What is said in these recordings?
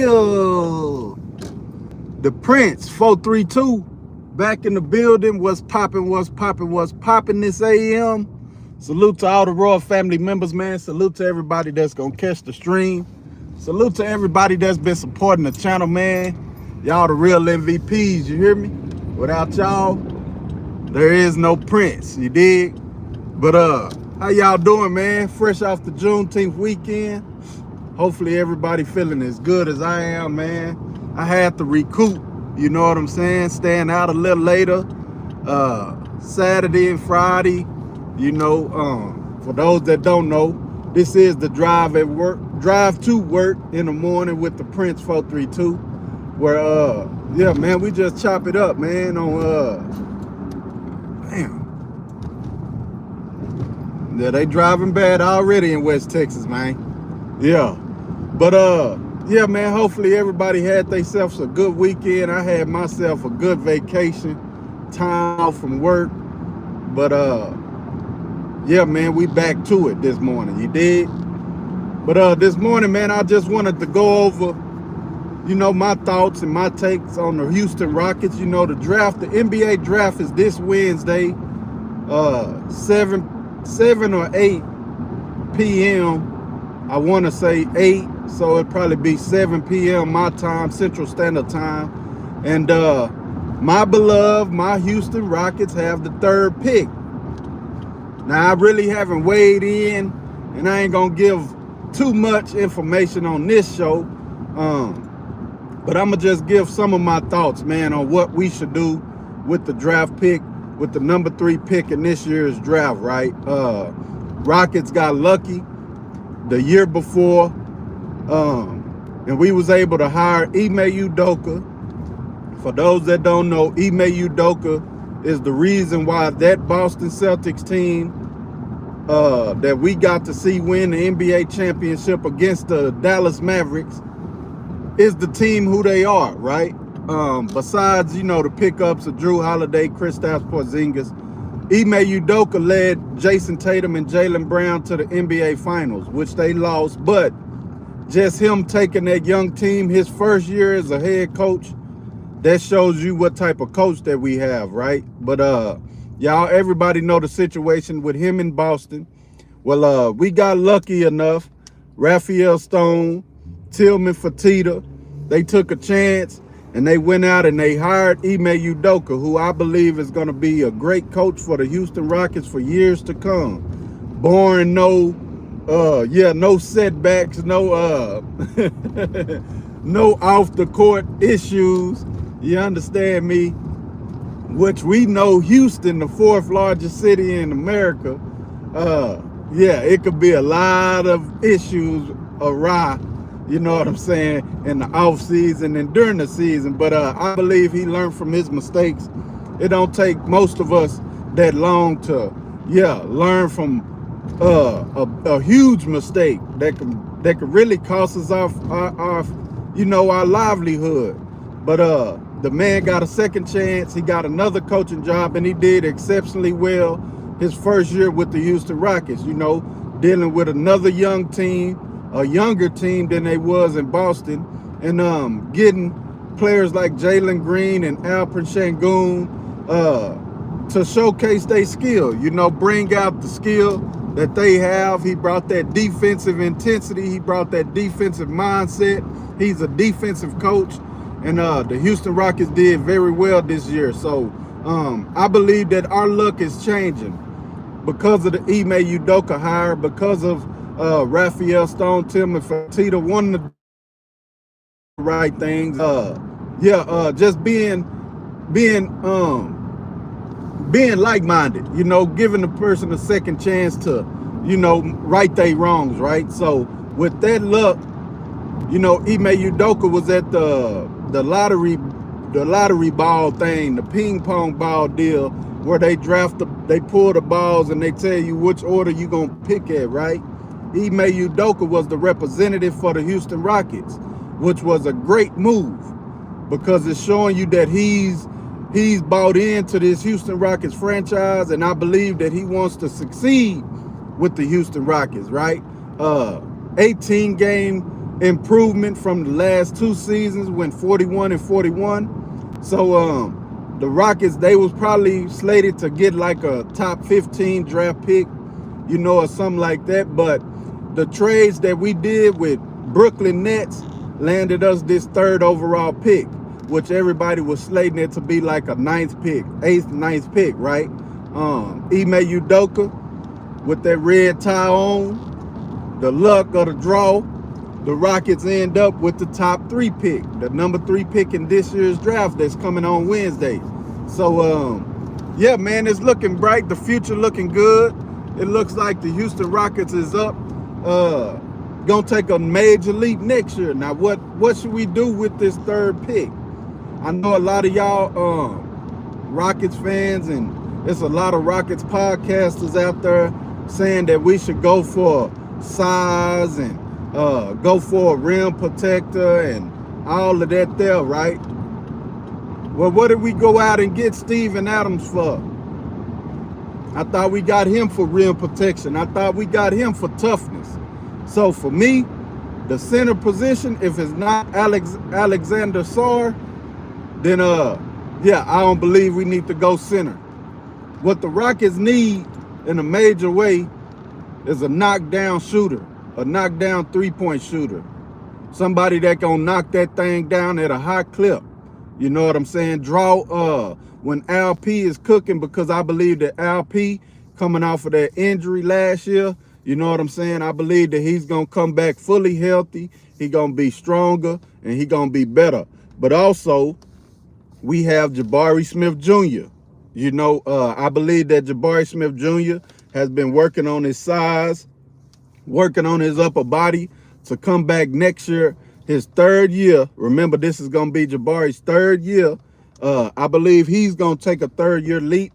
Yeah. The Prince 432 back in the building. What's popping this AM. Salute to all the Royal family members, man. Salute to everybody that's gonna catch the stream. Salute to everybody that's been supporting the channel, man. Y'all the real MVPs, you hear me? Without y'all, there is no Prince, you dig? But how y'all doing, man? Fresh off the Juneteenth weekend. Hopefully everybody feeling as good as I am, man. I had to recoup, you know what I'm saying? Staying out a little later. Saturday and Friday, you know, for those that don't know, this is the drive to work in the morning with the Prince 432. Where yeah, man, we just chop it up, man, on yeah, they driving bad already in West Texas, man. Yeah. But yeah, man, hopefully everybody had themselves a good weekend. I had myself a good vacation, time off from work. But yeah, man, we back to it this morning, you dig? But this morning, man, I just wanted to go over, you know, my thoughts and my takes on the Houston Rockets. You know, the NBA draft is this Wednesday, 7 or 8 p.m. I want to say 8, so it'd probably be 7 p.m. my time, Central Standard Time. And my beloved, my Houston Rockets have the 3rd pick. Now, I really haven't weighed in, and I ain't going to give too much information on this show. But I'm going to just give some of my thoughts, man, on what we should do with the draft pick, with the number 3 pick in this year's draft, right? Rockets got lucky the year before, and we was able to hire Ime Udoka. For those that don't know, Ime Udoka is the reason why that Boston Celtics team that we got to see win the NBA championship against the Dallas Mavericks is the team who they are, right? Besides, you know, the pickups of Drew Holiday, Kristaps Porzingis, Ime Udoka led Jason Tatum and Jaylen Brown to the NBA Finals, which they lost. But just him taking that young team, his first year as a head coach, that shows you what type of coach that we have, right? But y'all, everybody know the situation with him in Boston. Well, we got lucky enough. Raphael Stone, Tillman Fertitta, they took a chance. And they went out and they hired Ime Udoka, who I believe is going to be a great coach for the Houston Rockets for years to come. Barring no setbacks, no no off the court issues. You understand me? Which we know Houston, the 4th largest city in America. Yeah, it could be a lot of issues awry. You know what I'm saying, in the off season and during the season. But I believe he learned from his mistakes. It don't take most of us that long to, yeah, learn from a huge mistake that could really cost us our you know, our livelihood. But the man got a second chance. He got another coaching job, and he did exceptionally well his first year with the Houston Rockets. You know, dealing with another young team, a younger team than they was in Boston, and getting players like Jalen Green and Alperen Sengun to showcase their skill, you know, bring out the skill that they have. He brought that defensive intensity. He brought that defensive mindset. He's a defensive coach, and the Houston Rockets did very well this year. So I believe that our luck is changing because of the Ime Udoka hire, because of Raphael Stone, Tillman Fertitta, wanting to do the right things. Just being like-minded, you know, giving the person a second chance to, you know, right their wrongs, right? So with that luck, you know, Ime Udoka was at the lottery ball thing, the ping pong ball deal, where they pull the balls and they tell you which order you gonna pick at, right? Ime Udoka was the representative for the Houston Rockets, which was a great move because it's showing you that he's bought into this Houston Rockets franchise, and I believe that he wants to succeed with the Houston Rockets, right? 18 game improvement from the last 2 seasons, went 41 and 41. So the Rockets, they was probably slated to get like a top 15 draft pick, you know, or something like that. But the trades that we did with Brooklyn Nets landed us this 3rd overall pick, which everybody was slating it to be like a 9th pick, 8th, 9th pick, right? Ime Udoka with that red tie on, the luck of the draw, the Rockets end up with the top 3 pick, the number 3 pick in this year's draft that's coming on Wednesday. So, yeah, man, it's looking bright. The future looking good. It looks like the Houston Rockets is up. Gonna take a major leap next year. Now, what should we do with this 3rd pick? I know a lot of y'all Rockets fans, and there's a lot of Rockets podcasters out there saying that we should go for size and go for a rim protector and all of that there, right? Well, what did we go out and get Steven Adams for? I thought we got him for rim protection. I thought we got him for toughness. So for me, the center position, if it's not Alexander Sarr, then yeah, I don't believe we need to go center. What the Rockets need in a major way is a knockdown shooter, a knockdown 3-point shooter. Somebody that gonna knock that thing down at a high clip. You know what I'm saying? Draw when LP is cooking, because I believe that LP coming off of that injury last year, you know what I'm saying? I believe that he's gonna come back fully healthy. He gonna be stronger and he gonna be better. But also, we have Jabari Smith Jr. You know, I believe that Jabari Smith Jr. has been working on his size, working on his upper body to come back next year, his 3rd year. Remember, this is going to be Jabari's 3rd year. I believe he's going to take a 3rd year leap.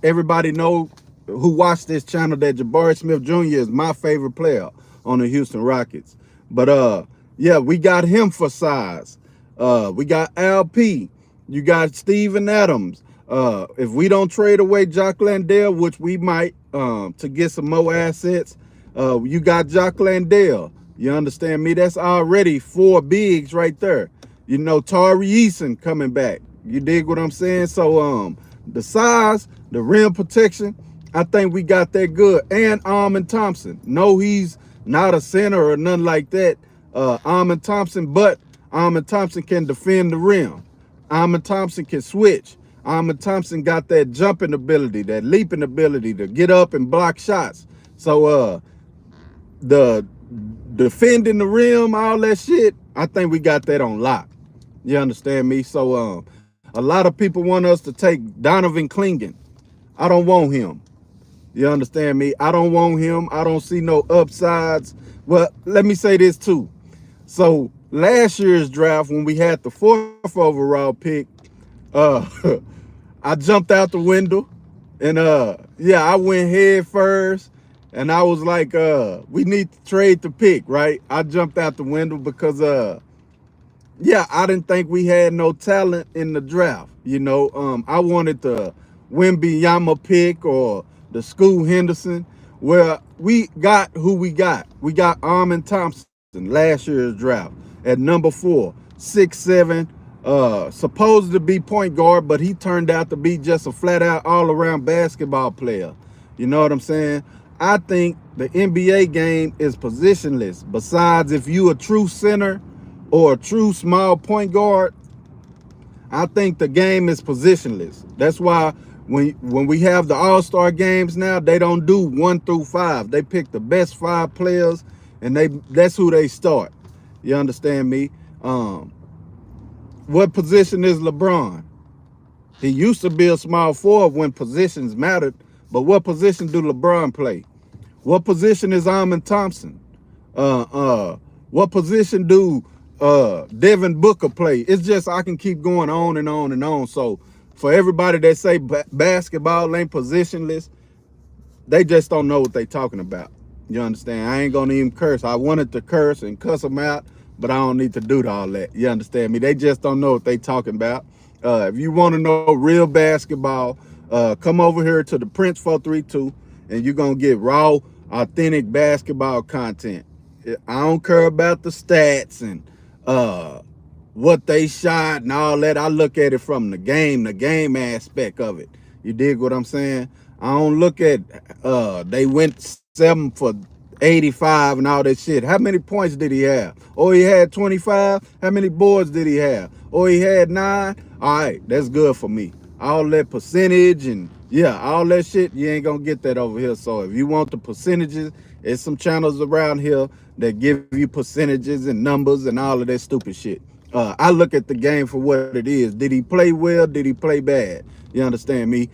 Everybody know who watched this channel that Jabari Smith Jr. is my favorite player on the Houston Rockets. But yeah, we got him for size. We got LP. You got Steven Adams. If we don't trade away Jock Landale, which we might, to get some more assets, you got Jock Landale. You understand me? That's already 4 bigs right there. You know, Tari Eason coming back. You dig what I'm saying? So the size, the rim protection, I think we got that good. And Amen Thompson. No, he's not a center or nothing like that. Amen Thompson, but Amen Thompson can defend the rim. Amen Thompson can switch. Amen Thompson got that jumping ability, that leaping ability to get up and block shots. So the defending the rim, all that shit, I think we got that on lock. You understand me? So a lot of people want us to take Donovan Clingan. I don't want him. You understand me? I don't want him. I don't see no upsides. Well, let me say this too. So last year's draft, when we had the 4th overall pick, I jumped out the window and yeah, I went head first and I was like, we need to trade the pick, right? I jumped out the window because yeah, I didn't think we had no talent in the draft. You know, I wanted the Wembanyama pick or the Scoot Henderson. Well, we got who we got. We got Amen Thompson last year's draft at number 4, 6'7", supposed to be point guard, but he turned out to be just a flat out all around basketball player. You know what I'm saying? I think the NBA game is positionless. Besides, if you a true center or a true small point guard, I think the game is positionless. That's why when we have the All-Star games now, they don't do 1 through 5. They pick the best 5 players and that's who they start. You understand me? What position is LeBron? He used to be a small forward when positions mattered, but what position do LeBron play? What position is Amen Thompson? What position do Devin Booker play? It's just, I can keep going on and on and on. So for everybody that say basketball ain't positionless, they just don't know what they talking about. You understand? I ain't gonna even curse. I wanted to curse and cuss them out, but I don't need to do all that. You understand me? They just don't know what they talking about. If you want to know real basketball, come over here to the Prince 432 and you're gonna get raw, authentic basketball content. I don't care about the stats and uh what they shot and all that. I look at it from the game aspect of it. You dig what I'm saying? I don't look at they went 7 for 85 and all that shit. How many points did he have? Oh, he had 25. How many boards did he have? Oh, he had 9. All right, that's good for me. All that percentage and yeah, all that shit, you ain't gonna get that over here. So if you want the percentages, there's some channels around here that give you percentages and numbers and all of that stupid shit. I look at the game for what it is. Did he play well? Did he play bad? You understand me?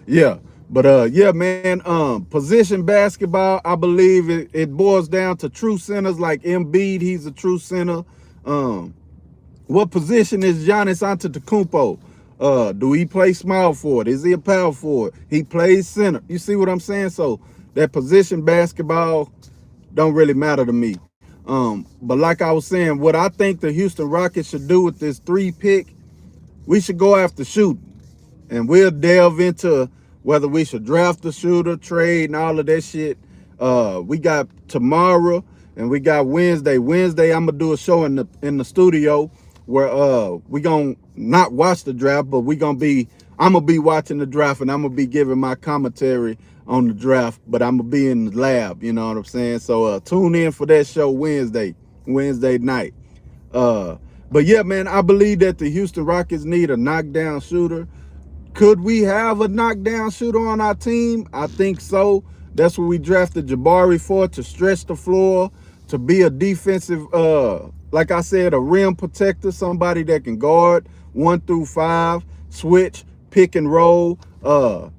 Yeah. But yeah, man, position basketball, I believe it boils down to true centers like Embiid. He's a true center. What position is Giannis Antetokounmpo? Do he play small forward? Is he a power forward? He plays center. You see what I'm saying? So that position basketball don't really matter to me. But like I was saying, what I think the Houston Rockets should do with this 3 pick, we should go after shooting. And we'll delve into whether we should draft the shooter, trade, and all of that shit. We got tomorrow and we got Wednesday. Wednesday, I'm gonna do a show in the studio where we gonna not watch the draft, but I'm gonna be watching the draft and I'm gonna be giving my commentary on the draft, but I'm gonna be in the lab, you know what I'm saying? So tune in for that show Wednesday night. But yeah, man, I believe that the Houston Rockets need a knockdown shooter. Could we have a knockdown shooter on our team? I think so. That's what we drafted Jabari for, to stretch the floor, to be a defensive, like I said, a rim protector, somebody that can guard 1 through 5, switch, pick and roll,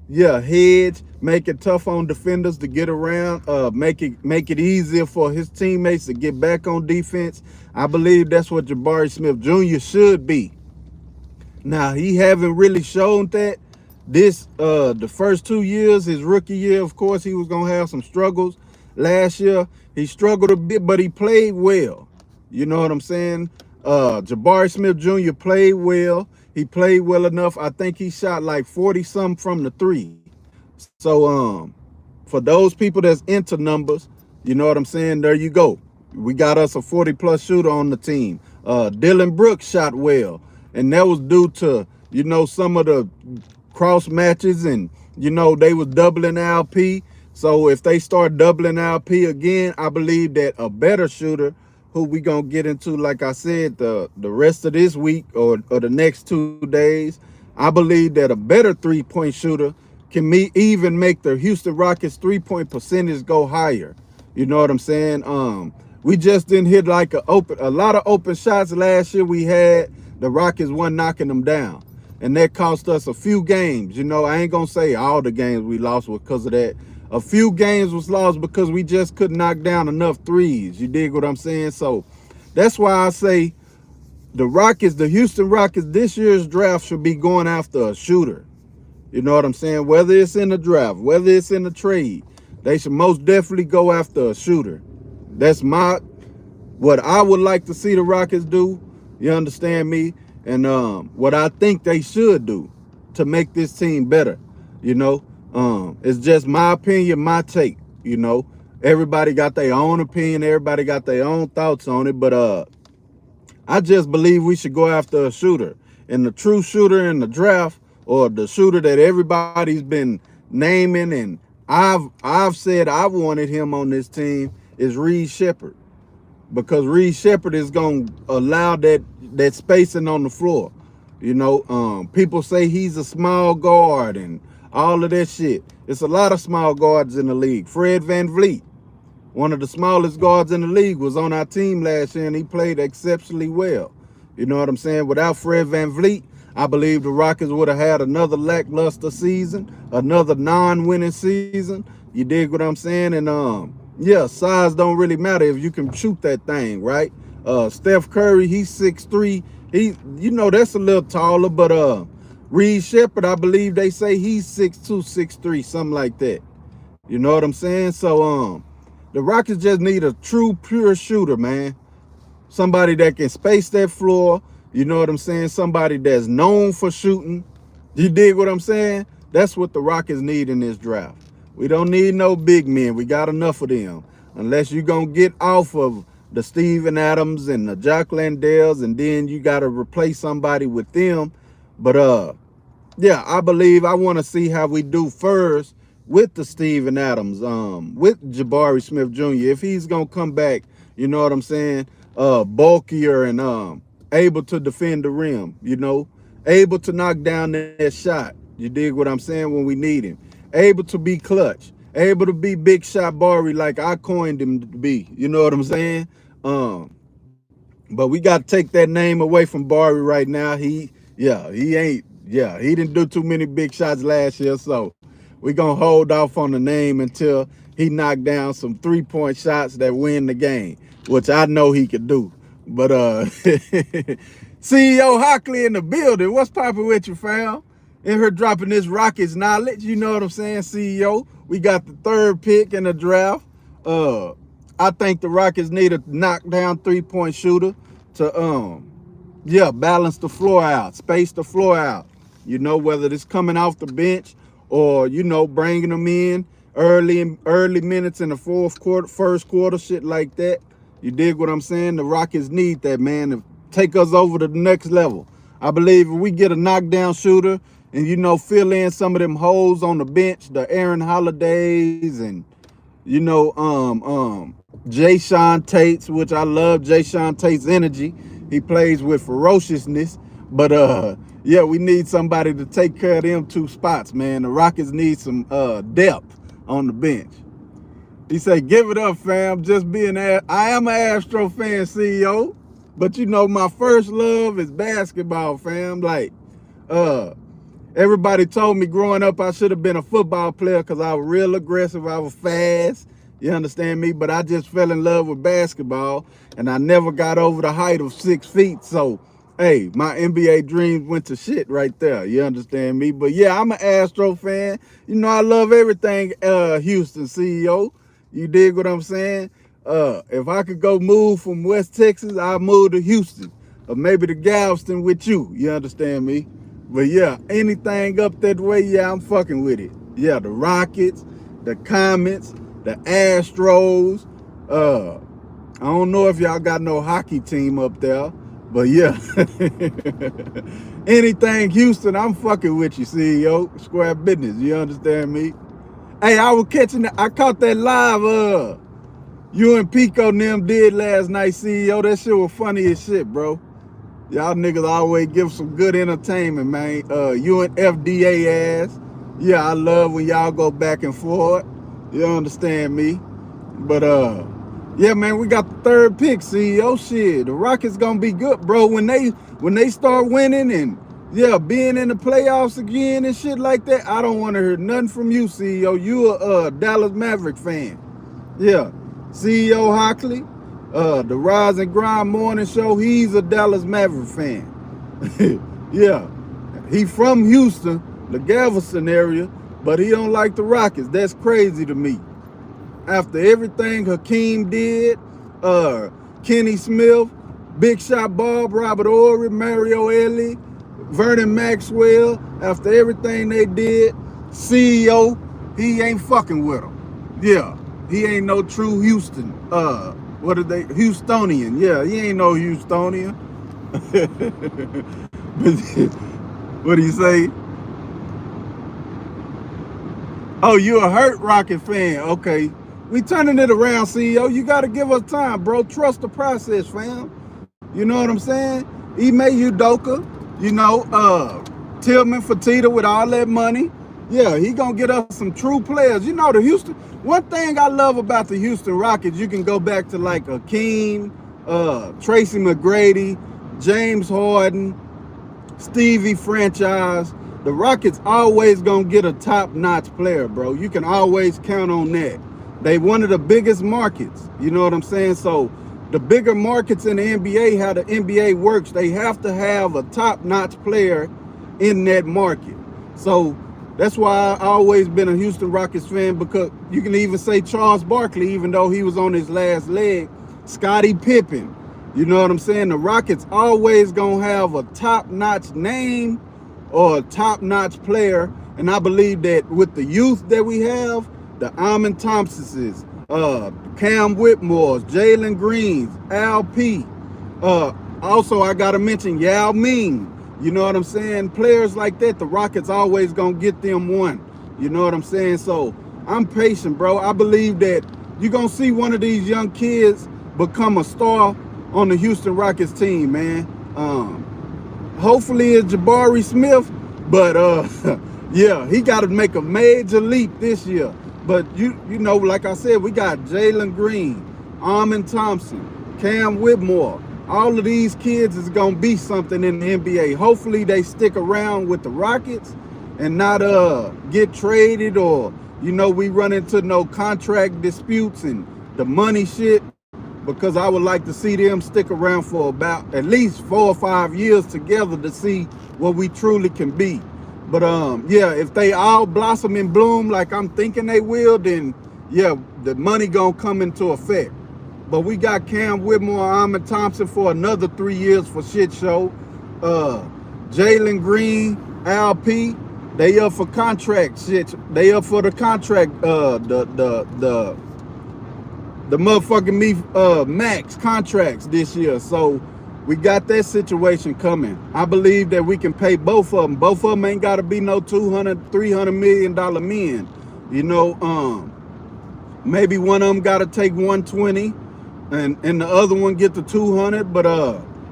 yeah, hedge, make it tough on defenders to get around, make it easier for his teammates to get back on defense. I believe that's what Jabari Smith Jr. should be. Now, he haven't really shown that. The first 2 years, his rookie year, of course, he was going to have some struggles. Last year, he struggled a bit, but he played well. You know what I'm saying? Jabari Smith Jr. played well. He played well enough. I think he shot like 40-something from the 3. So, for those people that's into numbers, you know what I'm saying? There you go. We got us a 40-plus shooter on the team. Dylan Brooks shot well. And that was due to, you know, some of the cross matches and, you know, they was doubling LP. So if they start doubling LP again, I believe that a better shooter who we going to get into, like I said, the rest of this week or the next 2 days, I believe that a better 3-point shooter can even make the Houston Rockets 3-point percentage go higher. You know what I'm saying? We just didn't hit like a lot of open shots last year we had. The Rockets wasn't knocking them down. And that cost us a few games. You know, I ain't going to say all the games we lost were because of that. A few games was lost because we just couldn't knock down enough threes. You dig what I'm saying? So that's why I say the Houston Rockets, this year's draft should be going after a shooter. You know what I'm saying? Whether it's in the draft, whether it's in the trade, they should most definitely go after a shooter. That's what I would like to see the Rockets do. You understand me? And what I think they should do to make this team better, you know, it's just my opinion, my take, you know. Everybody got their own opinion. Everybody got their own thoughts on it. But I just believe we should go after a shooter. And the true shooter in the draft, or the shooter that everybody's been naming and I've said I wanted him on this team, is Reed Sheppard. Because Reed Sheppard is going to allow that spacing on the floor. You know, people say he's a small guard and all of that shit. It's a lot of small guards in the league. Fred VanVleet, one of the smallest guards in the league, was on our team last year and he played exceptionally well. You know what I'm saying? Without Fred VanVleet, I believe the Rockets would have had another lackluster season, another non-winning season. You dig what I'm saying? And yeah, size don't really matter if you can shoot that thing, right? Steph Curry, he's 6'3". You know, that's a little taller, but Reed Sheppard, I believe they say he's 6'2", 6'3", something like that. You know what I'm saying? So the Rockets just need a true, pure shooter, man. Somebody that can space that floor. You know what I'm saying? Somebody that's known for shooting. You dig what I'm saying? That's what the Rockets need in this draft. We don't need no big men. We got enough of them. unless you're going to get off of the Steven Adams and the Jock Landells, and then you got to replace somebody with them. But yeah, I believe I want to see how we do first with the Steven Adams, with Jabari Smith Jr. If he's gonna come back, you know what I'm saying, bulkier and able to defend the rim, able to knock down that shot. You dig what I'm saying? When we need him, able to be clutch, able to be big shot Bari like I coined him to be. You know what I'm saying? But we got to take that name away from Bari right now. He didn't do too many big shots last year, so we're going to hold off on the name until he knocked down some three-point shots that win the game, which I know he could do. But CEO Hockley in the building. What's poppin' with you, fam? In here dropping this Rockets knowledge, you know what I'm saying, CEO? We got the 3rd pick in the draft. I think the Rockets need a knockdown three-point shooter to balance the floor out, space the floor out. Whether it's coming off the bench or, bringing them in early minutes in the first quarter, shit like that. You dig what I'm saying? The Rockets need that, man, to take us over to the next level. I believe if we get a knockdown shooter and, fill in some of them holes on the bench, the Aaron Holidays and, Jae'Sean Tate's, which I love Jae'Sean Tate's energy. He plays with ferociousness. But yeah, we need somebody to take care of them 2 spots, man. The Rockets need some depth on the bench. He said, give it up, fam. Just being I am an Astro fan, CEO. But my first love is basketball, fam. Like, everybody told me growing up I should have been a football player because I was real aggressive, I was fast. You understand me? But I just fell in love with basketball, and I never got over the height of 6 feet. So, hey, my NBA dreams went to shit right there. You understand me? But yeah, I'm an Astro fan. I love everything Houston, CEO. You dig what I'm saying? If I could go move from West Texas, I'd move to Houston. Or maybe to Galveston with you. You understand me? But yeah, anything up that way, yeah, I'm fucking with it. Yeah, the Rockets, the Comets, the Astros. I don't know if y'all got no hockey team up there, but yeah. Anything Houston, I'm fucking with you, CEO. Square business, you understand me? Hey, I caught that live you and Pico and them did last night, CEO. That shit was funny as shit, bro. Y'all niggas always give some good entertainment, man. You and FDA ass. Yeah, I love when y'all go back and forth. You understand me? But yeah, man, we got the 3rd pick, CEO. Shit, the Rockets gonna be good, bro. When they start winning and yeah, being in the playoffs again and shit like that, I don't want to hear nothing from you, CEO. You a Dallas Maverick fan. Yeah, CEO Hockley, the Rise and Grind Morning Show, he's a Dallas Maverick fan. Yeah, he from Houston, the Galveston area, but he don't like the Rockets. That's crazy to me. After everything Hakeem did, Kenny Smith, Big Shot Bob, Robert Ory, Mario Elie, Vernon Maxwell, after everything they did, CEO, he ain't fucking with them. Yeah, he ain't no true Houston. What are they? Houstonian. Yeah, he ain't no Houstonian. What do you say? Oh, you a hurt Rocket fan. Okay. We turning it around, CEO. You got to give us time, bro. Trust the process, fam. You know what I'm saying? Ime Udoka, Tillman Fertitta with all that money. Yeah, he going to get us some true players. The Houston. One thing I love about the Houston Rockets, you can go back to like Akeem, Tracy McGrady, James Harden, Stevie Franchise. The Rockets always going to get a top-notch player, bro. You can always count on that. They one of the biggest markets. You know what I'm saying? So the bigger markets in the NBA, how the NBA works, they have to have a top-notch player in that market. So that's why I always been a Houston Rockets fan, because you can even say Charles Barkley, even though he was on his last leg, Scottie Pippen. You know what I'm saying? The Rockets always gonna have a top-notch name or a top-notch player. And I believe that with the youth that we have, the Amen Thompsons, Cam Whitmore's, Jalen Green's, Al P. Also, I gotta mention Yao Ming. You know what I'm saying? Players like that, the Rockets always gonna get them one. You know what I'm saying? So I'm patient, bro. I believe that you're gonna see one of these young kids become a star on the Houston Rockets team, man. Hopefully it's Jabari Smith, but yeah, he got to make a major leap this year. But you know, like I said, we got Jalen Green, Armin Thompson, Cam Whitmore. All of these kids is gonna be something in the NBA. Hopefully they stick around with the Rockets and not get traded, or you know, we run into no contract disputes and the money shit, because I would like to see them stick around for about at least 4 or 5 years together to see what we truly can be. But yeah, if they all blossom and bloom like I'm thinking they will, then yeah, the money gonna come into effect. But we got Cam Whitmore, Armin Thompson for another 3 years for shit show. Jalen Green, Al P, they up for contract shit. They up for the contract, the motherfucking max contracts this year. So we got that situation coming. I believe that we can pay both of them. Both of them ain't got to be no $200, $300 million men. You know, maybe one of them got to take 120 and the other one get the 200. But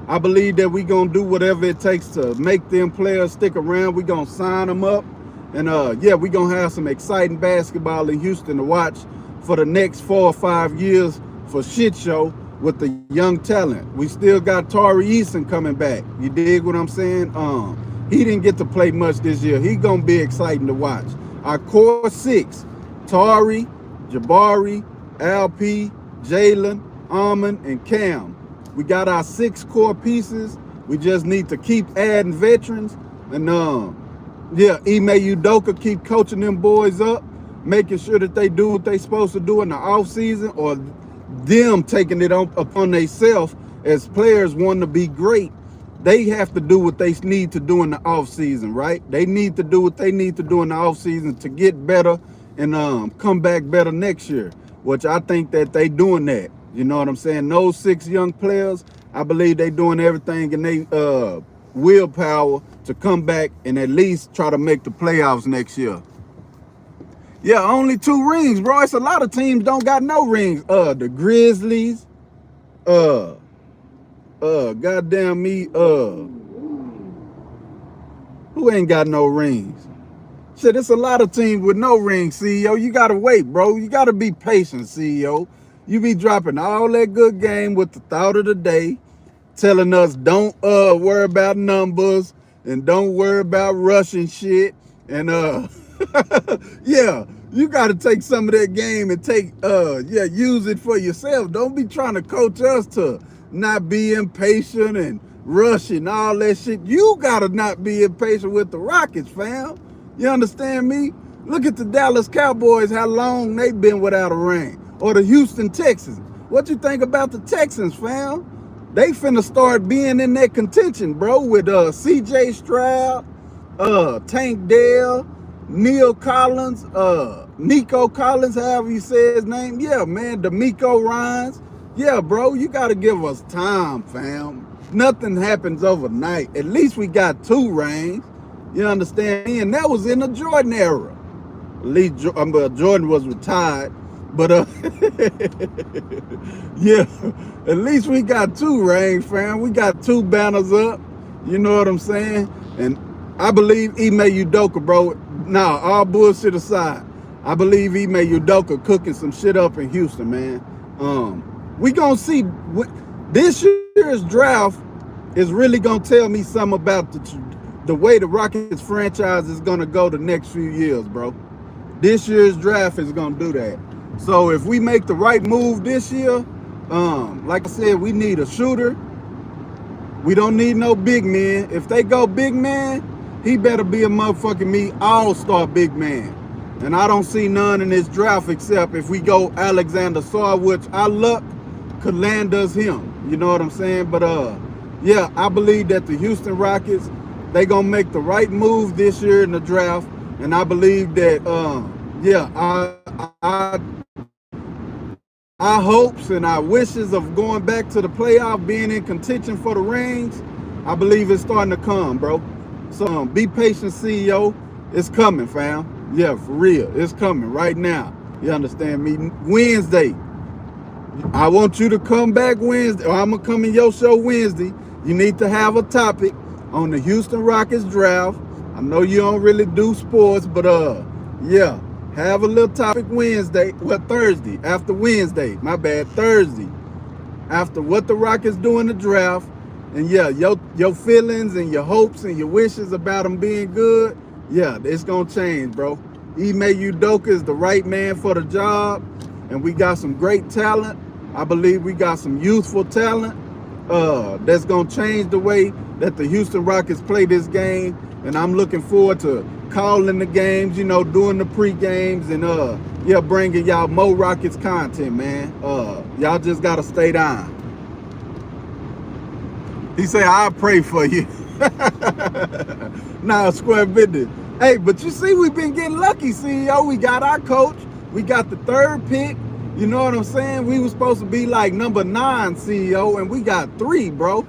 I believe that we gonna do whatever it takes to make them players stick around. We gonna sign them up, and yeah, we gonna have some exciting basketball in Houston to watch for the next 4 or 5 years for shit show with the young talent. We still got Tari Eason coming back. You dig what I'm saying? He didn't get to play much this year. He gonna be exciting to watch. Our core six: Tari, Jabari, Al P, Jalen, Armin, and Cam. We got our 6 core pieces. We just need to keep adding veterans, and yeah, Ime Udoka keep coaching them boys up, making sure that they do what they supposed to do in the off season, or them taking it upon themselves as players wanting to be great. They have to do what they need to do in the off season, right? They need to do what they need to do in the off season to get better and come back better next year, which I think that they doing that. You know what I'm saying? Those 6 young players, I believe they doing everything in their willpower to come back and at least try to make the playoffs next year. Yeah, only 2 rings, bro. It's a lot of teams don't got no rings. The Grizzlies, goddamn me, who ain't got no rings? Shit, it's a lot of teams with no rings, CEO. You gotta wait, bro. You gotta be patient, CEO. You be dropping all that good game with the thought of the day, telling us don't worry about numbers and don't worry about rushing shit. And yeah, you got to take some of that game and take yeah, use it for yourself. Don't be trying to coach us to not be impatient and rushing all that shit. You got to not be impatient with the Rockets, fam. You understand me? Look at the Dallas Cowboys, how long they been without a ring. Or the Houston Texans. What you think about the Texans, fam? They finna start being in that contention, bro, with CJ Stroud, Tank Dell, Neil Collins, Nico Collins, however you say his name. Yeah, man, D'Amico Ryans. Yeah, bro, you gotta give us time, fam. Nothing happens overnight. At least we got 2 rings. You understand? And that was in the Jordan era. At least Jordan was retired. But yeah, at least we got 2 rings, fam. We got 2 banners up. You know what I'm saying? And I believe Ime Udoka, bro. Nah, all bullshit aside, I believe Ime Udoka cooking some shit up in Houston, man. We gonna see this year's draft is really gonna tell me something about the way the Rockets franchise is gonna go the next few years, bro. This year's draft is gonna do that. So if we make the right move this year, like I said, we need a shooter. We don't need no big man. If they go big man, he better be a motherfucking all-star big man. And I don't see none in this draft except if we go Alexander Sarr, which our luck could land us him. You know what I'm saying? But yeah, I believe that the Houston Rockets, they gonna make the right move this year in the draft. And I believe that yeah, our hopes and our wishes of going back to the playoff, being in contention for the rings, I believe it's starting to come, bro. So be patient, CEO. It's coming, fam. Yeah, for real. It's coming right now. You understand me? Wednesday. I want you to come back Wednesday, or I'm going to come in your show Wednesday. You need to have a topic on the Houston Rockets draft. I know you don't really do sports, but yeah, have a little topic Wednesday, well, Thursday, after Wednesday, my bad, Thursday, after what the Rockets do in the draft, and yeah, your feelings and your hopes and your wishes about them being good, yeah, it's gonna change, bro. Ime Udoka is the right man for the job, and we got some great talent. I believe we got some youthful talent that's gonna change the way that the Houston Rockets play this game. And I'm looking forward to calling the games, you know, doing the pre-games, and yeah, bringing y'all more Rockets content, man. Y'all just gotta stay down. He say, I'll pray for you. Nah, square business. Hey, but you see, we've been getting lucky, CEO. We got our coach. We got the 3rd pick. You know what I'm saying? We were supposed to be like number 9, CEO, and we got 3, bro.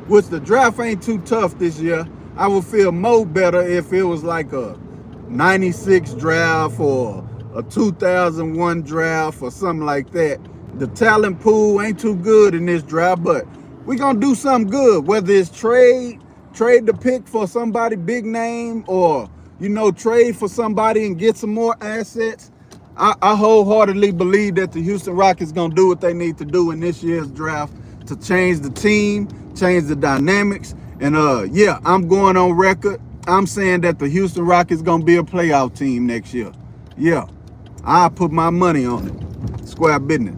Which the draft ain't too tough this year. I would feel more better if it was like a 96 draft or a 2001 draft or something like that. The talent pool ain't too good in this draft, but we gonna do something good, whether it's trade the pick for somebody big name, or, you know, trade for somebody and get some more assets. I wholeheartedly believe that the Houston Rockets gonna do what they need to do in this year's draft to change the team, change the dynamics. And yeah, I'm going on record. I'm saying that the Houston Rockets gonna be a playoff team next year. Yeah, I put my money on it. Square business.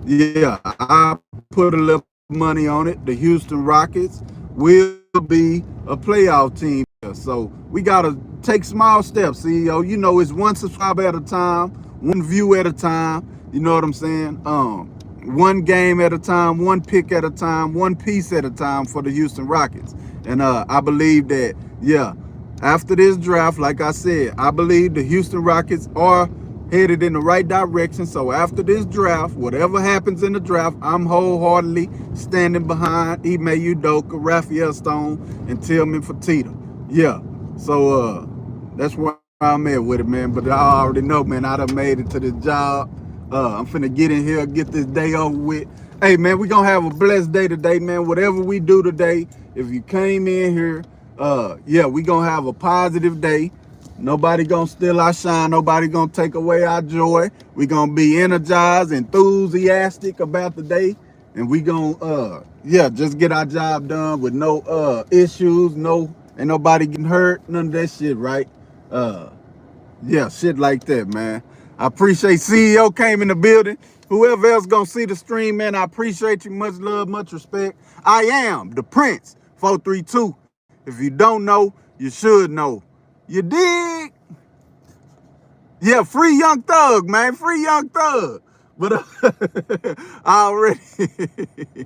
Yeah, I put a little money on it. The Houston Rockets will be a playoff team. So we gotta take small steps, CEO. You know, it's one subscriber at a time, one view at a time. You know what I'm saying? One game at a time, one pick at a time, one piece at a time for the Houston Rockets. And I believe that, yeah, after this draft, like I said, I believe the Houston Rockets are headed in the right direction. So after this draft, whatever happens in the draft, I'm wholeheartedly standing behind Ime Udoka, Raphael Stone, and Tillman Fertitta. Yeah, so that's where I'm at with it, man. But I already know, man, I done made it to this job. I'm finna get in here, get this day over with. Hey, man, we gonna have a blessed day today, man. Whatever we do today, if you came in here, yeah, we gonna have a positive day. Nobody gonna steal our shine. Nobody gonna take away our joy. We gonna be energized, enthusiastic about the day. And we gonna, yeah, just get our job done with no issues, ain't nobody getting hurt, none of that shit, right? Yeah, shit like that, man. I appreciate CEO came in the building. Whoever else gonna see the stream, man, I appreciate you. Much love, much respect. I am the Prince 432. If you don't know, you should know. You dig? Yeah, free Young Thug, man. Free Young Thug. But already